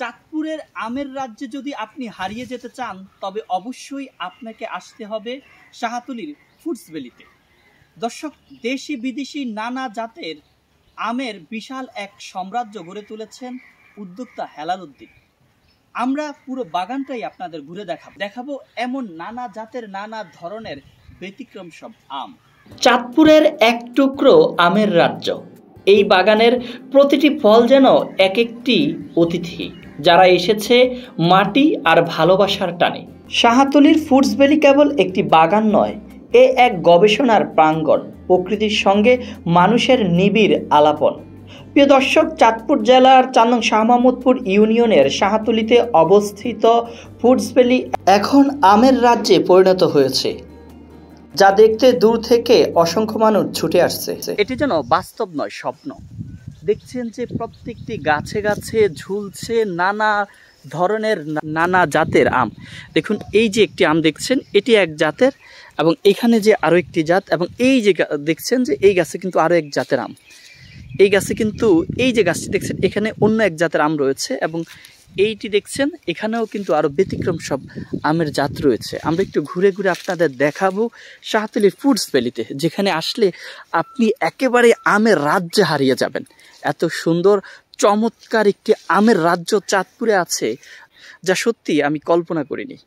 চাঁদপুরের আমের রাজ্যে যদি আপনি হারিয়ে যেতে চান তবে অবশ্যই আপনাকে আসতে হবে শাহতলীর ফুডস ভ্যালিতে। দর্শক, দেশি বিদেশি নানা জাতের আমের বিশাল এক সাম্রাজ্য গড়ে তুলেছেন উদ্যোক্তা হেলাল উদ্দিন। আমরা পুরো বাগানটাই আপনাদের ঘুরে দেখাবো এমন নানা জাতের নানা ধরনের ব্যতিক্রম সব আম। চাঁদপুরের এক টুকরো আমের রাজ্য। এই বাগানের প্রতিটি ফল যেন এক একটি অতিথি, যারা এসেছে মাটি আর ভালোবাসার টানে। শাহতলীর ফুডস ভ্যালি কেবল একটি বাগান নয়, এ এক গবেষণার প্রাঙ্গণ, প্রকৃতির সঙ্গে মানুষের নিবিড় আলাপন। প্রিয় দর্শক, চাঁদপুর জেলার ৪ নং শাহ মাহমুদপুর ইউনিয়নের শাহতলীতে অবস্থিত ফুডস ভ্যালি এখন আমের রাজ্যে পরিণত হয়েছে, যা দেখতে দূর থেকে অসংখ্য মানুষ ছুটে আসছে। এটি যেন বাস্তব নয়, স্বপ্ন। দেখছেন যে প্রত্যেকটি গাছে গাছে ঝুলছে নানা ধরনের নানা জাতের আম। দেখুন, এই যে একটি আম দেখছেন, এটি এক জাতের, এবং এখানে যে আরও একটি জাত, এবং এই যে দেখছেন যে এই গাছে কিন্তু আরও এক জাতের আম। এই গাছে কিন্তু এই যে গাছটি দেখছেন, এখানে অন্য এক জাতের আম রয়েছে, এবং এইটি দেখছেন এখানেও কিন্তু আরও ব্যতিক্রম সব আমের জাত রয়েছে। আমরা একটু ঘুরে ঘুরে আপনাদের দেখাবো শাহতলীর ফুডস ভ্যালিতে, যেখানে আসলে আপনি একেবারে আমের রাজ্যে হারিয়ে যাবেন। এত সুন্দর চমৎকার একটি আমের রাজ্য চাঁদপুরে আছে, যা সত্যি আমি কল্পনা করিনি।